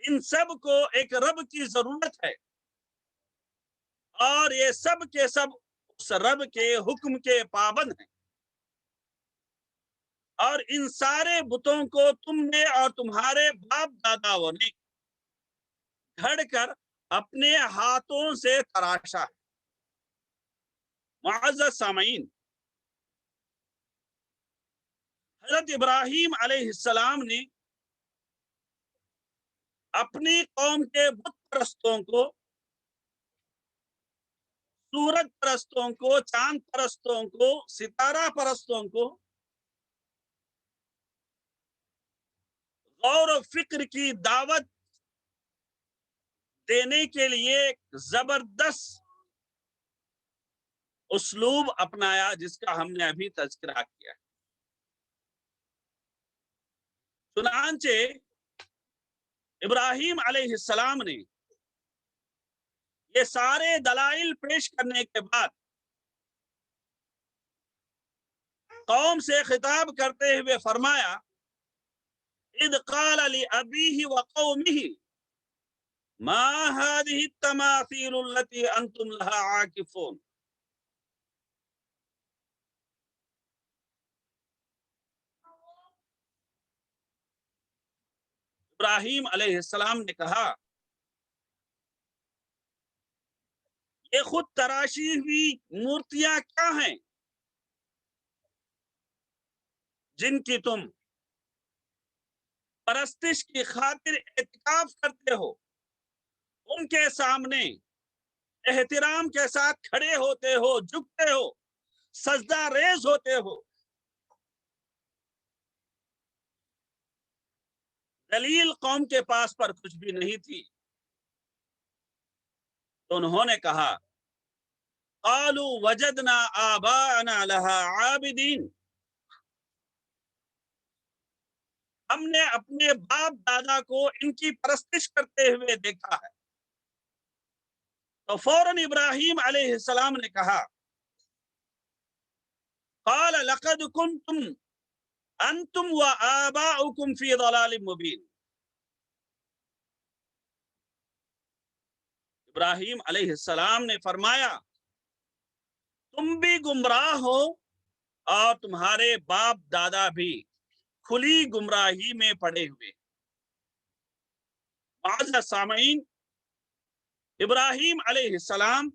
ان سب کو ایک رب کی ضرورت ہے اور یہ سب کے سب اس رب کے حکم کے پابند ہیں، اور ان سارے بتوں کو تم نے اور تمہارے باپ داداؤں نے گھڑ کر اپنے ہاتھوں سے تراشا ہے۔ معزز سامعین، حضرت ابراہیم علیہ السلام نے اپنی قوم کے بت پرستوں کو، سورج پرستوں کو، چاند پرستوں کو، ستارہ پرستوں کو غور و فکر کی دعوت دینے کے لیے ایک زبردست اسلوب اپنایا جس کا ہم نے ابھی تذکرہ کیا۔ چنانچہ ابراہیم علیہ السلام نے یہ سارے دلائل پیش کرنے کے بعد قوم سے خطاب کرتے ہوئے فرمایا، اذ قال لأبیہ وقومہ ما هذه التماثيل التي انتم لها عاکفون۔ ابراہیم علیہ السلام نے کہا، یہ خود تراشی ہوئی مورتیاں کیا ہیں جن کی تم پرستش کی خاطر اعتکاف کرتے ہو، ان کے سامنے احترام کے ساتھ کھڑے ہوتے ہو، جھکتے ہو، سجدہ ریز ہوتے ہو۔ دلیل قوم کے پاس پر کچھ بھی نہیں تھی، تو انہوں نے کہا، قالوا وجدنا آباءنا لها عابدین، ہم نے اپنے باپ دادا کو ان کی پرستش کرتے ہوئے دیکھا ہے۔ تو فوراً ابراہیم علیہ السلام نے کہا، قال لقد کنتم انتم وآباؤکم فی ضلال مبین۔ ابراہیم علیہ السلام نے فرمایا، تم بھی گمراہ ہو اور تمہارے باپ دادا بھی کھلی گمراہی میں پڑے ہوئے۔ معزز سامعین، ابراہیم علیہ السلام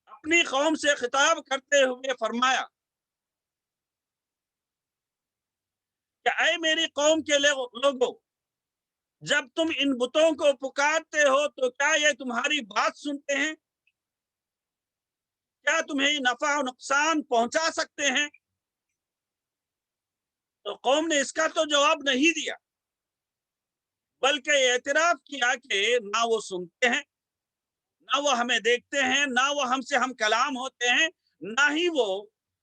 اپنی قوم سے خطاب کرتے ہوئے فرمایا کہ اے میری قوم کے لوگوں، جب تم ان بتوں کو پکارتے ہو تو کیا یہ تمہاری بات سنتے ہیں؟ کیا تمہیں نفع و نقصان پہنچا سکتے ہیں؟ تو قوم نے اس کا تو جواب نہیں دیا، بلکہ اعتراف کیا کہ نہ وہ سنتے ہیں، نہ وہ ہمیں دیکھتے ہیں، نہ وہ ہم سے ہم کلام ہوتے ہیں، نہ ہی وہ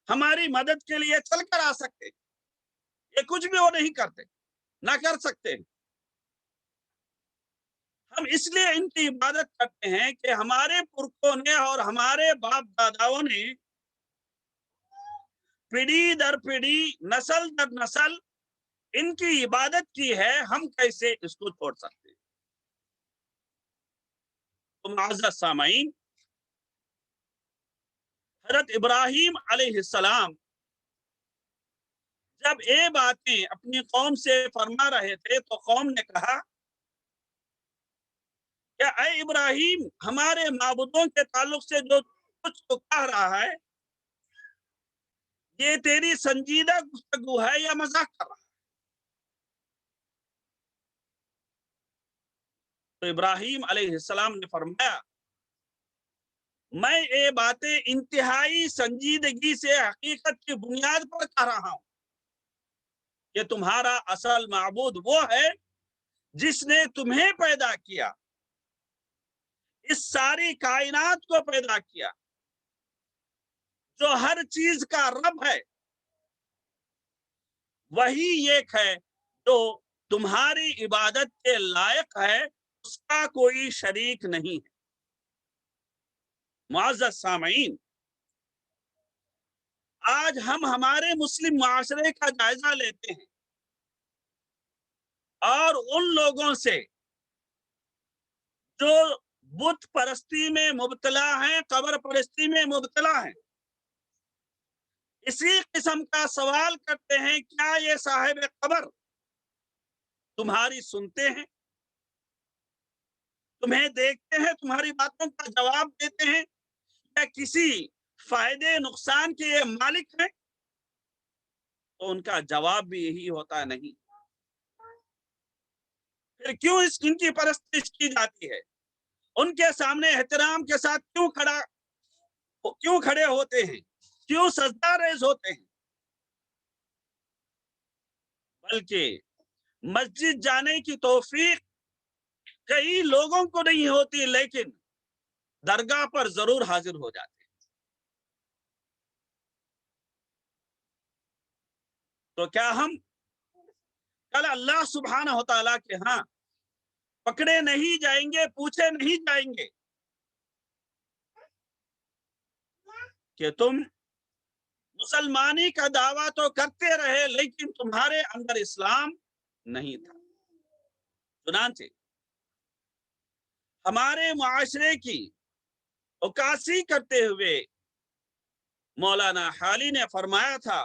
ہماری مدد کے لیے چل کر آ سکتے۔ یہ کچھ بھی وہ نہیں کرتے، نہ کر سکتے۔ ہم اس لیے ان کی عبادت کرتے ہیں کہ ہمارے پرکھوں نے اور ہمارے باپ داداؤں نے پیڑھی در پیڑھی، نسل در نسل ان کی عبادت کی ہے، ہم کیسے اس کو چھوڑ سکتے ہیں؟ تو معزز سامعین، حضرت ابراہیم علیہ السلام جب یہ باتیں اپنی قوم سے فرما رہے تھے تو قوم نے کہا کہ اے ابراہیم، ہمارے معبودوں کے تعلق سے جو کچھ تو کہہ رہا ہے، یہ تیری سنجیدہ گفتگو ہے یا مذاق کر رہا ہے؟ تو ابراہیم علیہ السلام نے فرمایا، میں یہ باتیں انتہائی سنجیدگی سے حقیقت کی بنیاد پر کہہ رہا ہوں کہ تمہارا اصل معبود وہ ہے جس نے تمہیں پیدا کیا، اس ساری کائنات کو پیدا کیا، جو ہر چیز کا رب ہے، وہی ایک ہے جو تمہاری عبادت کے لائق ہے، اس کا کوئی شریک نہیں ہے۔ معزز سامعین، آج ہم ہمارے مسلم معاشرے کا جائزہ لیتے ہیں اور ان لوگوں سے جو بت پرستی میں مبتلا ہیں، قبر پرستی میں مبتلا ہیں، اسی قسم کا سوال کرتے ہیں، کیا یہ صاحب قبر تمہاری سنتے ہیں، تمہیں دیکھتے ہیں، تمہاری باتوں کا جواب دیتے ہیں، یا کسی فائدے نقصان کے یہ مالک ہیں؟ تو ان کا جواب بھی یہی ہوتا ہے، نہیں۔ پھر کیوں ان کی پرستش کی جاتی ہے؟ ان کے سامنے احترام کے ساتھ کیوں کھڑے ہوتے ہیں، کیوں سجدہ ریز ہوتے ہیں؟ بلکہ مسجد جانے کی توفیق کئی لوگوں کو نہیں ہوتی، لیکن درگاہ پر ضرور حاضر ہو جاتے ہیں۔ تو کیا ہم کل اللہ سبحانہ و تعالیٰ کے ہاں پکڑے نہیں جائیں گے، پوچھے نہیں جائیں گے کہ تم مسلمانی کا دعویٰ تو کرتے رہے لیکن تمہارے اندر اسلام نہیں تھا؟ چنانچہ ہمارے معاشرے کی عکاسی کرتے ہوئے مولانا حالی نے فرمایا تھا،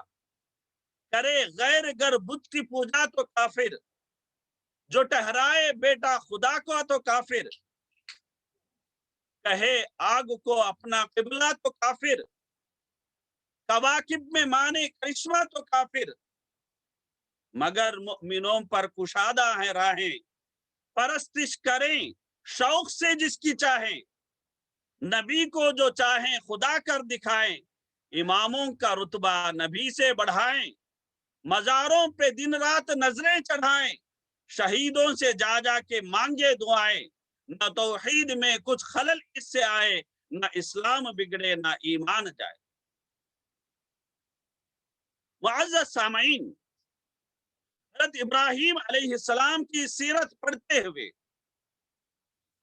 کرے غیر گر بت کی پوجا تو کافر، جو ٹہرائے بیٹا خدا کو تو کافر، کہے آگ کو اپنا قبلہ تو کافر، کواکب میں مانے کرشمہ تو کافر، مگر مؤمنوں پر کشادہ ہیں راہیں، پرستش کریں شوق سے جس کی چاہیں، نبی کو جو چاہیں خدا کر دکھائیں، اماموں کا رتبہ نبی سے بڑھائیں، مزاروں پہ دن رات نظریں چڑھائیں، شہیدوں سے جا جا کے مانگے دعائیں، نہ توحید میں کچھ خلل اس سے آئے، نہ اسلام بگڑے نہ ایمان جائے۔ معزز سامعین، حضرت ابراہیم علیہ السلام کی سیرت پڑھتے ہوئے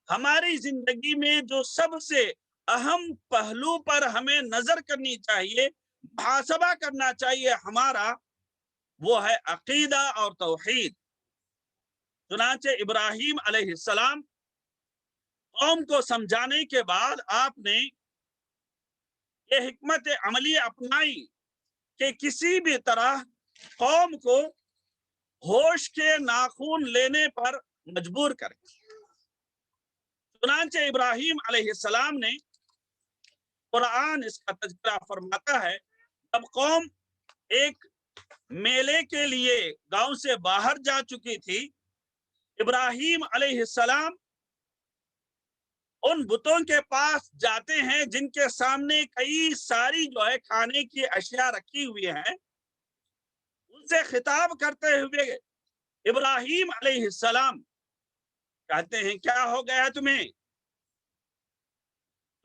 ہماری زندگی میں جو سب سے اہم پہلو پر ہمیں نظر کرنی چاہیے، محاسبہ کرنا چاہیے ہمارا، وہ ہے عقیدہ اور توحید۔ چنانچہ ابراہیم علیہ السلام قوم کو سمجھانے کے بعد آپ نے یہ حکمت عملی اپنائی کہ کسی بھی طرح قوم کو ہوش کے ناخون لینے پر مجبور کریں۔ چنانچہ ابراہیم علیہ السلام نے، قرآن اس کا تذکرہ فرماتا ہے، جب قوم ایک میلے کے لیے گاؤں سے باہر جا چکی تھی، ابراہیم علیہ السلام ان بتوں کے پاس جاتے ہیں جن کے سامنے کئی ساری جو ہے کھانے کی اشیاء رکھی ہوئی ہیں، ان سے خطاب کرتے ہوئے ابراہیم علیہ السلام کہتے ہیں، کیا ہو گیا تمہیں؟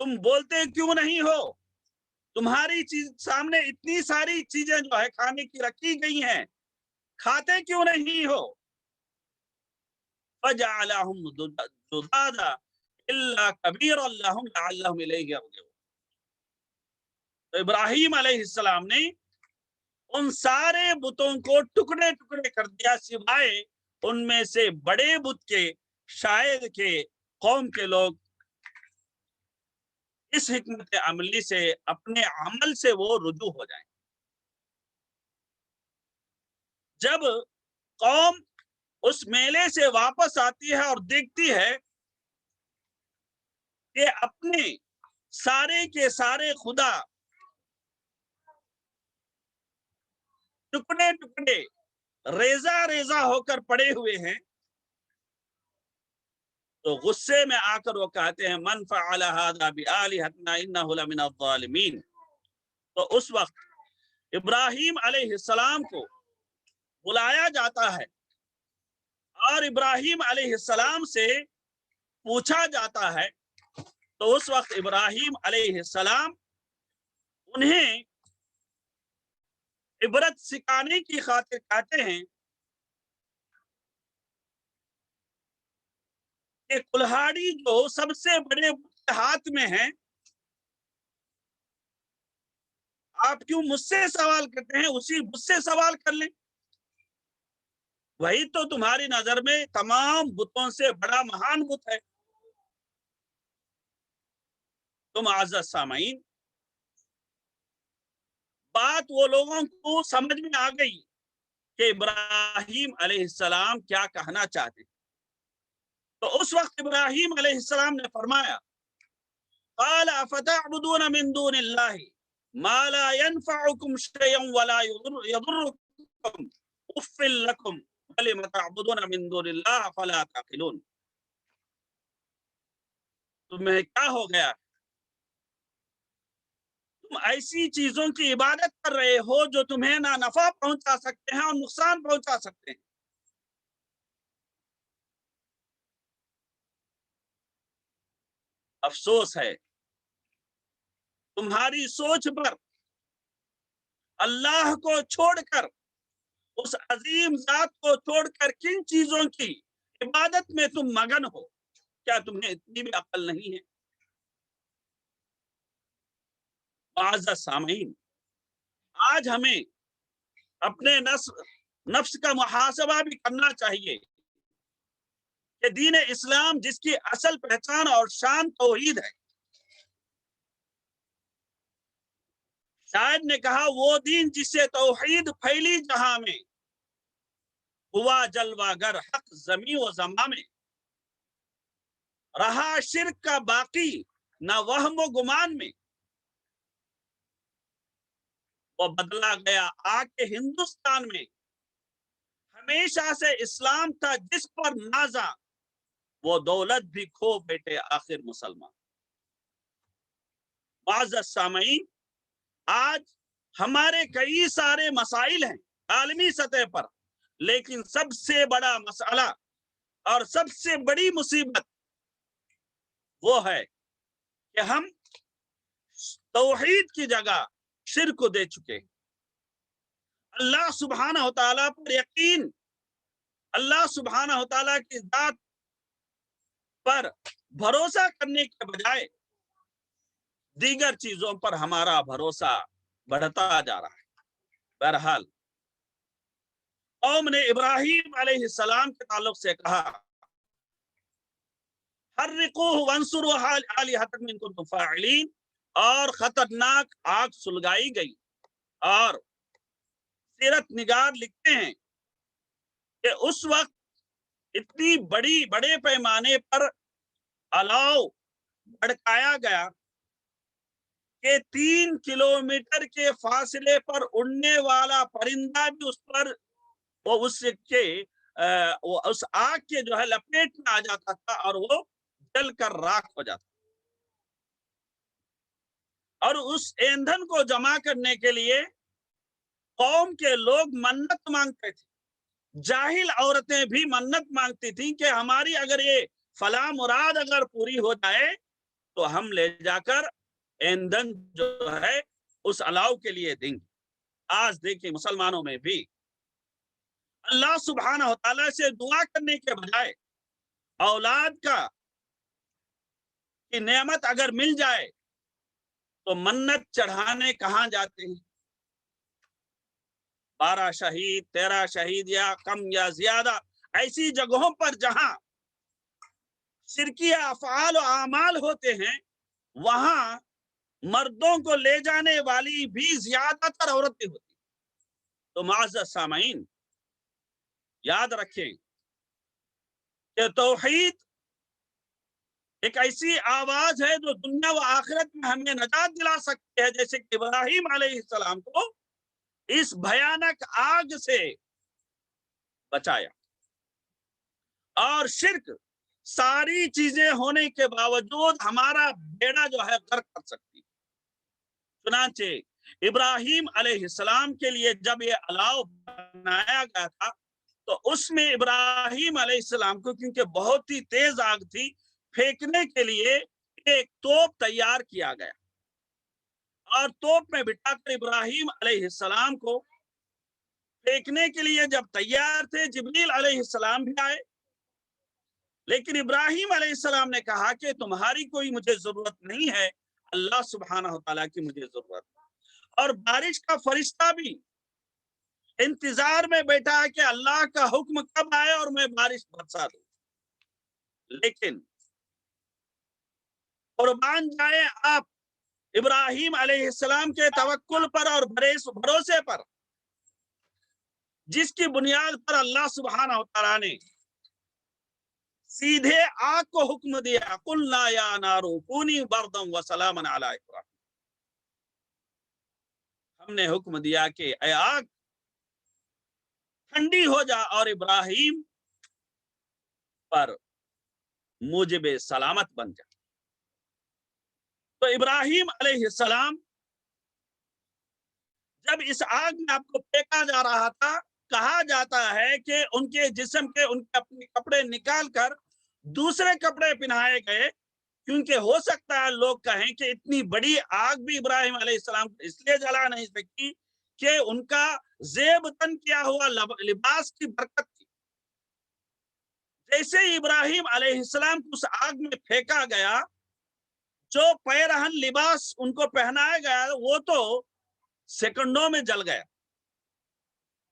تم بولتے کیوں نہیں ہو؟ تمہاری سامنے اتنی ساری چیزیں جو ہے کھانے کی رکھی گئی ہیں، کھاتے کیوں نہیں ہو؟ فَجَعَلَهُمْ جُذَاذًا إِلَّا كَبِيرًا لَهُمْ لَعَلَّهُمْ إِلَيْهِ يَرْجِعُونَ۔ تو ابراہیم علیہ السلام نے ان سارے بتوں کو ٹکڑے ٹکڑے کر دیا، سوائے ان میں سے بڑے بت کے، شاید کہ قوم کے لوگ اس حکمت عملی سے اپنے عمل سے وہ رجوع ہو جائیں۔ جب قوم اس میلے سے واپس آتی ہے اور دیکھتی ہے کہ اپنے سارے کے سارے خدا ٹکڑے ٹکڑے ریزہ ریزہ ہو کر پڑے ہوئے ہیں، تو غصے میں آ کر وہ کہتے ہیں، من فعل هذا بآلهتنا انه لمن الظالمین۔ تو اس وقت ابراہیم علیہ السلام کو بلایا جاتا ہے اور ابراہیم علیہ السلام سے پوچھا جاتا ہے، تو اس وقت ابراہیم علیہ السلام انہیں عبرت سکھانے کی خاطر کہتے ہیں کہ کلہاڑی جو سب سے بڑے ہاتھ میں ہے، آپ کیوں مجھ سے سوال کرتے ہیں؟ اسی مجھ سے سوال کر لیں۔ وہی تو تمہاری نظر میں تمام بتوں سے بڑا مہان بت ہے۔ تو معزز سامعین، بات وہ لوگوں کو سمجھ میں آ گئی کہ ابراہیم علیہ السلام کیا کہنا چاہتے۔ تو اس وقت ابراہیم علیہ السلام نے فرمایا، قال افتعبدون من دون اللہ ما لا ينفعكم شيئا ولا يضركم اف لكم ولم تعبدون من دون اللہ فلا تعقلون۔ تمہیں کیا ہو گیا؟ تم ایسی چیزوں کی عبادت کر رہے ہو جو تمہیں نہ نفع پہنچا سکتے ہیں اور نقصان پہنچا سکتے ہیں۔ افسوس ہے تمہاری سوچ پر اللہ کو چھوڑ کر، اس عظیم ذات کو چھوڑ کر کن چیزوں کی عبادت میں تم مگن ہو؟ کیا تمہیں اتنی بھی عقل نہیں ہے؟ معزز سامعین، آج ہمیں اپنے نفس کا محاسبہ بھی کرنا چاہیے کہ دین اسلام جس کی اصل پہچان اور شان توحید ہے، شاید نے کہا وہ دین جس سے توحید پھیلی جہاں میں، ہوا جلوہ گر حق زمین و زماں میں، رہا شرک کا باقی نہ وہم و گمان میں، وہ بدلا گیا آ کے ہندوستان میں، ہمیشہ سے اسلام تھا جس پر نازا، وہ دولت بھی کھو بیٹے آخر مسلمان۔ معزز سامعین، آج ہمارے کئی سارے مسائل ہیں عالمی سطح پر، لیکن سب سے بڑا مسئلہ اور سب سے بڑی مصیبت وہ ہے کہ ہم توحید کی جگہ شرک کو دے چکے۔ اللہ سبحانہ و تعالیٰ پر یقین، اللہ سبحانہ و تعالیٰ کی ذات پر بھروسہ کرنے کے بجائے دیگر چیزوں پر ہمارا بھروسہ بڑھتا جا رہا ہے۔ بہرحال قوم نے ابراہیم علیہ السلام کے تعلق سے کہا، حرقوہ وانصروا آلہتکم ان کنتم فاعلین، اور خطرناک آگ سلگائی گئی۔ اور سیرت نگار لکھتے ہیں کہ اس وقت اتنی بڑے پیمانے پر الاؤ بھڑکایا گیا کہ 3 کلومیٹر کے فاصلے پر اڑنے والا پرندہ بھی اس پر اس آگ کے جو ہے لپیٹ میں آ جاتا تھا اور وہ جل کر راکھ ہو جاتا۔ اور اس ایندھن کو جمع کرنے کے لیے قوم کے لوگ منت مانگتے تھے، جاہل عورتیں بھی منت مانگتی تھیں کہ ہماری اگر یہ فلاں مراد اگر پوری ہو جائے تو ہم لے جا کر ایندھن جو ہے اس الاؤ کے لیے دیں گے۔ آج دیکھیں مسلمانوں میں بھی اللہ سبحانہ و تعالیٰ سے دعا کرنے کے بجائے اولاد کی نعمت اگر مل جائے تو منت چڑھانے کہاں جاتے ہیں؟ 12 شہید 13 شہید یا کم یا زیادہ ایسی جگہوں پر جہاں شرکی افعال و اعمال ہوتے ہیں، وہاں مردوں کو لے جانے والی بھی زیادہ تر عورتیں ہوتی۔ تو معزز سامعین، یاد رکھیں کہ توحید ایک ایسی آواز ہے جو دنیا و آخرت میں ہمیں نجات دلا سکتی ہے، جیسے کہ ابراہیم علیہ السلام کو اس بھیانک آگ سے بچایا۔ اور شرک ساری چیزیں ہونے کے باوجود ہمارا بیڑا جو ہے غرق کر سکتی۔ چنانچہ ابراہیم علیہ السلام کے لیے جب یہ الاؤ بنایا گیا تھا تو اس میں ابراہیم علیہ السلام کو، کیونکہ بہت ہی تیز آگ تھی، پھینکنے کے لیے ایک توپ تیار کیا گیا، اور توپ میں بٹھا کر ابراہیم علیہ السلام کو پھینکنے کے لیے جب تیار تھے، جبریل علیہ السلام بھی آئے، لیکن ابراہیم علیہ السلام نے کہا کہ تمہاری کوئی مجھے ضرورت نہیں ہے، اللہ سبحانہ و تعالیٰ کی مجھے ضرورت ہے۔ اور بارش کا فرشتہ بھی انتظار میں بیٹھا ہے کہ اللہ کا حکم کب آئے اور میں بارش برسا دوں. لیکن قربان جائیں آپ ابراہیم علیہ السلام کے توکل پر اور بھروسے پر، جس کی بنیاد پر اللہ سبحانہ و تعالیٰ نے سیدھے آگ کو حکم دیا، قلنا یا نارو کونی بردم و سلاما علی ابراہیم. ہم نے حکم دیا کہ اے آگ ٹھنڈی ہو جا اور ابراہیم پر موجب سلامت بن جا. تو ابراہیم علیہ السلام جب اس آگ میں آپ کو پھینکا جا رہا تھا، کہا جاتا ہے کہ ان کے جسم کے ان کے اپنے کپڑے نکال کر دوسرے کپڑے پہنائے گئے، کیونکہ ہو سکتا ہے لوگ کہیں کہ اتنی بڑی آگ بھی ابراہیم علیہ السلام اس لیے جلا نہیں سکتی کہ ان کا زیب تن کیا ہوا لباس کی برکت تھی. جیسے ہی ابراہیم علیہ السلام کو اس آگ میں پھینکا گیا، جو پیرہن لباس ان کو پہنایا گیا وہ تو سیکنڈوں میں جل گیا.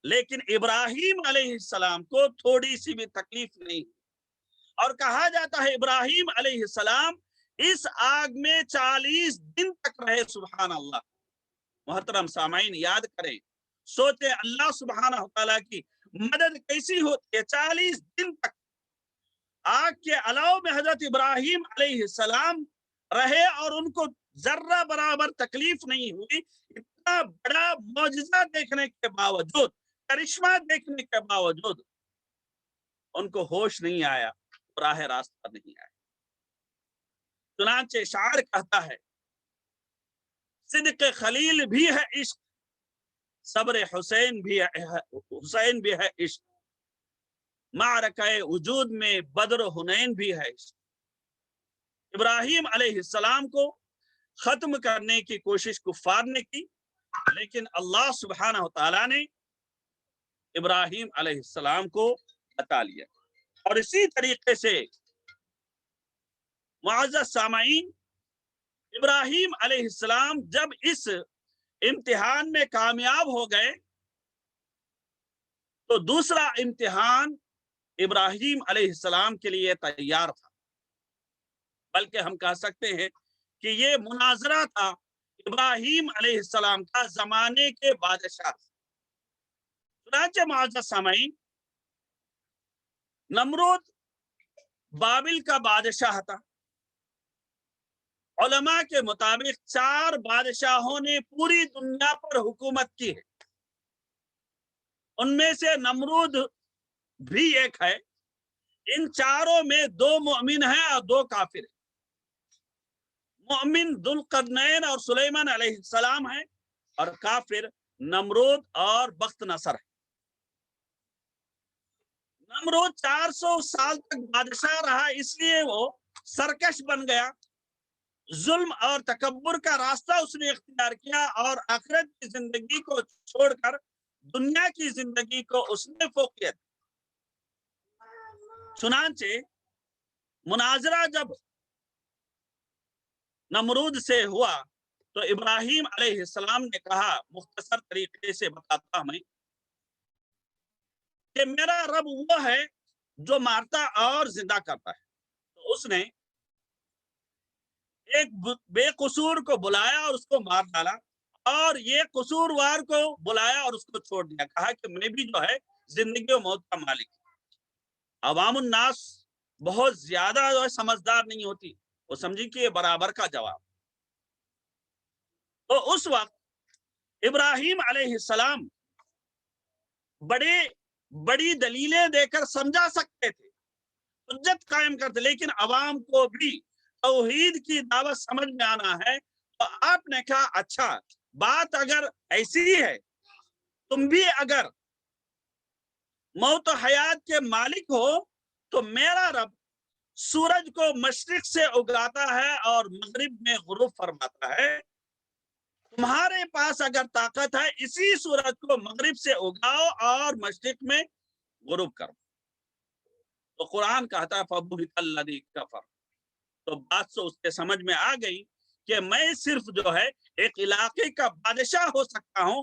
لیکن ابراہیم علیہ السلام کو تھوڑی سی بھی تکلیف نہیں، اور کہا جاتا ہے ابراہیم علیہ السلام اس آگ میں 40 دن تک رہے. سبحان اللہ. محترم سامعین یاد کریں، سوچیں اللہ سبحانہ تعالیٰ کی مدد کیسی ہوتی ہے. 40 دن تک آگ کے علاوہ میں حضرت ابراہیم علیہ السلام رہے اور ان کو ذرہ برابر تکلیف نہیں ہوئی. اتنا بڑا معجزہ دیکھنے کے باوجود، کرشمہ دیکھنے کے باوجود ان کو ہوش نہیں آیا، راہ راست پر نہیں آیا. چنانچہ شاعر کہتا ہے، صدق خلیل بھی ہے عشق، صبر حسین بھی ہے عشق، معرکہ وجود میں بدر و حنین بھی ہے عشق. ابراہیم علیہ السلام کو ختم کرنے کی کوشش کفار نے کی، لیکن اللہ سبحانہ و تعالیٰ نے ابراہیم علیہ السلام کو بتا لیا. اور اسی طریقے سے معزز سامعین، ابراہیم علیہ السلام جب اس امتحان میں کامیاب ہو گئے تو دوسرا امتحان ابراہیم علیہ السلام کے لیے تیار تھا، بلکہ ہم کہہ سکتے ہیں کہ یہ مناظرہ تھا ابراہیم علیہ السلام کا زمانے کے بادشاہ. چنانچہ معزز سامعین، نمرود بابل کا بادشاہ تھا. علماء کے مطابق 4 بادشاہوں نے پوری دنیا پر حکومت کی ہے. ان میں سے نمرود بھی ایک ہے. ان چاروں میں 2 مؤمن ہیں اور 2 کافر ہیں. مؤمن ذوالقرنین اور سلیمان علیہ السلام ہیں، اور کافر نمرود اور بخت نصر ہے. نمرود 400 سال تک بادشاہ رہا، اس لیے وہ سرکش بن گیا. ظلم اور تکبر کا راستہ اس نے اختیار کیا اور آخرت کی زندگی کو چھوڑ کر دنیا کی زندگی کو اس نے فوقیت. چنانچہ مناظرہ جب نمرود سے ہوا تو ابراہیم علیہ السلام نے کہا، مختصر طریقے سے بتاتا ہوں کہ میرا رب وہ ہے جو مارتا اور زندہ کرتا ہے. تو اس نے ایک بے قصور کو بلایا اور اس کو مار ڈالا، اور یہ قصوروار کو بلایا اور اس کو چھوڑ دیا. کہا کہ میں بھی جو ہے زندگی و موت کا مالک. عوام الناس بہت زیادہ جو ہے سمجھدار نہیں ہوتی، وہ سمجھی کہ یہ برابر کا جواب. تو اس وقت ابراہیم علیہ السلام بڑی دلیلیں دے کر سمجھا سکتے تھے، حجت قائم کرتے، لیکن عوام کو بھی توحید کی دعوت سمجھ میں آنا ہے. تو آپ نے کہا اچھا بات اگر ایسی ہے، تم بھی اگر موت و حیات کے مالک ہو تو میرا رب سورج کو مشرق سے اگاتا ہے اور مغرب میں غروب فرماتا ہے. تمہارے پاس اگر طاقت ہے اسی سورج کو مغرب سے اگاؤ اور مشرق میں غروب کرو. تو قرآن کہتا ہے فَبُهِتَ الَّذِي كَفَرَ. تو بات سے اس کے سمجھ میں آ گئی کہ میں صرف جو ہے ایک علاقے کا بادشاہ ہو سکتا ہوں،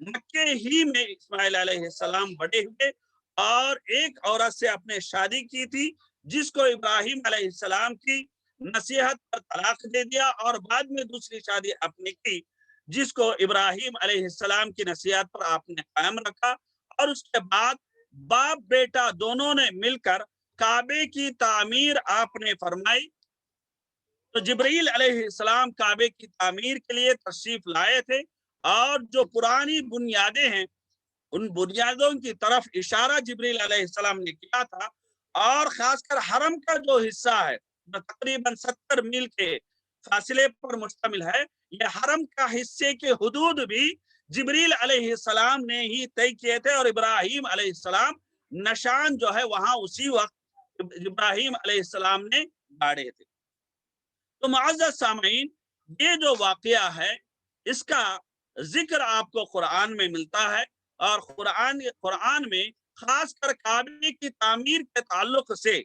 مکے ہی میں اسماعیل علیہ السلام بڑے ہوئے اور ایک عورت سے اپنے شادی کی تھی جس کو ابراہیم علیہ السلام کی نصیحت پر طلاق دے دیا، اور بعد میں دوسری شادی اپنی کی جس کو ابراہیم علیہ السلام کی نصیحت پر آپ نے قائم رکھا، اور اس کے بعد باپ بیٹا دونوں نے مل کر کعبے کی تعمیر آپ نے فرمائی۔ تو جبرائیل علیہ السلام کعبے کی تعمیر کے لیے تشریف لائے تھے، اور جو پرانی بنیادیں ہیں ان بنیادوں کی طرف اشارہ جبرائیل علیہ السلام نے کیا تھا، اور خاص کر حرم کا جو حصہ ہے جو تقریباً 70 میل کے فاصلے پر مشتمل ہے، یہ حرم کا حصے کے حدود بھی جبرائیل علیہ السلام نے ہی طے کیے تھے، اور ابراہیم علیہ السلام نشان جو ہے وہاں اسی وقت ابراہیم علیہ السلام نے گاڑے تھے۔ تو معزز سامعین، یہ جو واقعہ ہے اس کا ذکر آپ کو قرآن میں ملتا ہے، اور قرآن میں خاص کر کعبے کی تعمیر کے تعلق سے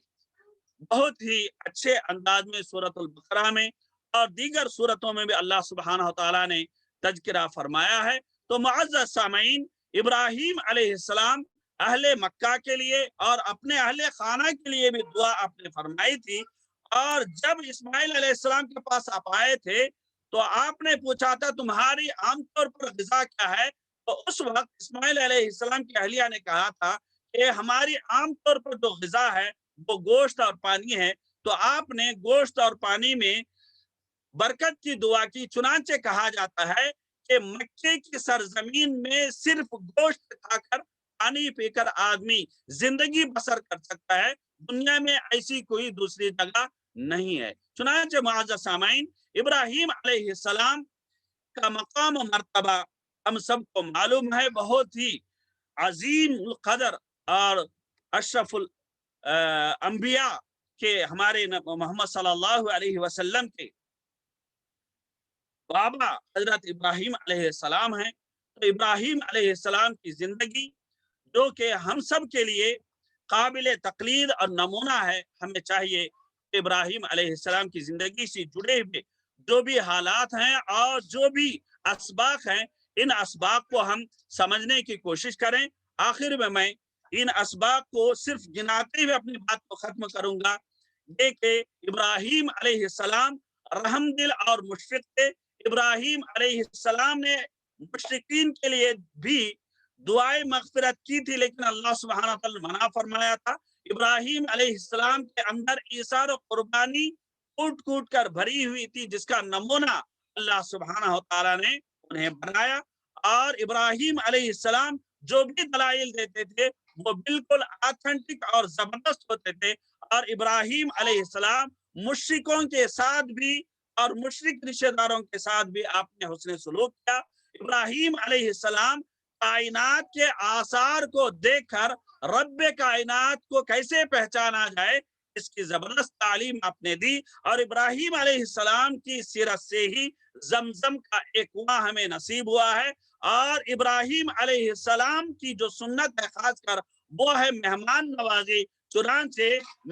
بہت ہی اچھے انداز میں سورۃ البقرہ میں اور دیگر سورتوں میں بھی اللہ سبحانہ تعالیٰ نے تذکرہ فرمایا ہے۔ تو معزز سامعین، ابراہیم علیہ السلام اہل مکہ کے لیے اور اپنے اہل خانہ کے لیے بھی دعا آپ نے فرمائی تھی، اور جب اسماعیل علیہ السلام کے پاس آپ آئے تھے تو آپ نے پوچھا تھا تمہاری عام طور پر غذا کیا ہے، تو اس وقت اسماعیل علیہ السلام کی اہلیہ نے کہا تھا کہ ہماری عام طور پر جو غذا ہے وہ گوشت اور پانی ہے۔ تو آپ نے گوشت اور پانی میں برکت کی دعا کی، چنانچہ کہا جاتا ہے کہ مکے کی سرزمین میں صرف گوشت کھا کر پانی پی کر آدمی زندگی بسر کر سکتا ہے، دنیا میں ایسی کوئی دوسری جگہ نہیں ہے۔ چنانچہ معزز سامعین، ابراہیم علیہ السلام کا مقام و مرتبہ ہم سب کو معلوم ہے، بہت ہی عظیم القدر اور اشرف الانبیاء کے ہمارے محمد صلی اللہ علیہ وسلم کے بابا حضرت ابراہیم علیہ السلام ہیں۔ تو ابراہیم علیہ السلام کی زندگی جو کہ ہم سب کے لیے قابل تقلید اور نمونہ ہے، ہمیں چاہیے کہ ابراہیم علیہ السلام کی زندگی سے جڑے ہوئے جو بھی حالات ہیں اور جو بھی اسباق ہیں، ان اسباق کو ہم سمجھنے کی کوشش کریں۔ آخر میں ان اسباق کو صرف گناتے ہوئے اپنی بات کو ختم کروں گا، یہ کہ ابراہیم علیہ السلام رحم دل اور مشفق تھے۔ ابراہیم علیہ السلام نے مشرکین کے لیے بھی دعائیں مغفرت کی تھی، لیکن اللہ سبحانہ تعالیٰ نے منع فرمایا تھا۔ ابراہیم علیہ السلام کے اندر ایثار و قربانی کوٹ کوٹ کر بھری ہوئی تھی، جس کا نمونہ اللہ سبحانہ تعالیٰ نے انہیں بنایا، اور ابراہیم علیہ السلام جو بھی دلائل دیتے تھے وہ بالکل آتھنٹک اور زبردست ہوتے تھے، اور ابراہیم علیہ السلام مشرکوں کے ساتھ بھی اور مشرک رشتہ داروں کے ساتھ بھی آپ نے حسن سلوک کیا۔ ابراہیم علیہ السلام کائنات کے آثار کو دیکھ کر رب کائنات کو کیسے پہچانا جائے اس کی زبردست تعلیم آپ نے دی، اور ابراہیم علیہ السلام کی سیرت سے ہی زمزم کا ایک کنواں ہمیں نصیب ہوا ہے، اور ابراہیم علیہ السلام کی جو سنت ہے خاص کر وہ ہے مہمان نوازی۔ چنانچہ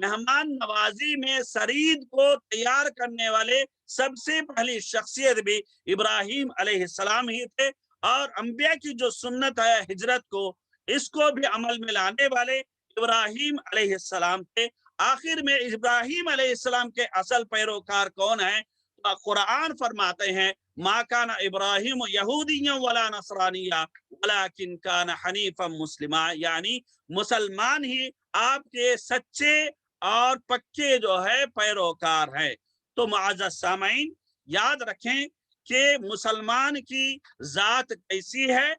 مہمان نوازی میں سرید کو تیار کرنے والے سب سے پہلی شخصیت بھی ابراہیم علیہ السلام ہی تھے، اور انبیاء کی جو سنت ہے ہجرت کو، اس کو بھی عمل میں لانے والے ابراہیم علیہ السلام تھے۔ آخر میں ابراہیم علیہ السلام کے اصل پیروکار کون ہیں؟ قرآن فرماتے ہیں ما کان ابراہیم یہودیا ولا نصرانیا ولکن کان حنیفا مسلما، یعنی مسلمان ہی آپ کے سچے اور پکے جو ہے پیروکار ہیں۔ تو معزز سامعین، یاد رکھیں کہ مسلمان کی ذات کیسی ہے،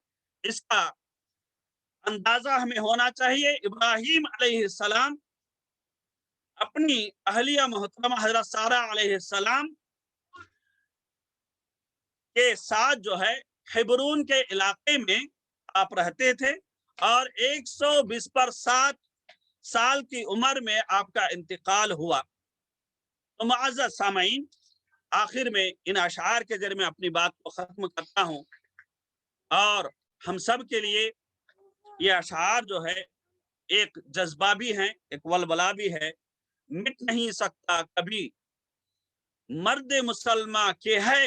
اس کا اندازہ ہمیں ہونا چاہیے۔ ابراہیم علیہ السلام اپنی اہلیہ محترمہ حضرت سارہ علیہ السلام کے ساتھ جو ہے حبرون کے علاقے میں آپ رہتے تھے، اور 127 سال کی عمر میں آپ کا انتقال ہوا۔ تو معزز سامعین، آخر میں ان اشعار کے ذریعے میں اپنی بات کو ختم کرتا ہوں، اور ہم سب کے لیے یہ اشعار جو ہے ایک جذبہ بھی ہے، ایک ولولہ بھی ہے۔ مٹ نہیں سکتا کبھی مرد مسلمہ کے ہے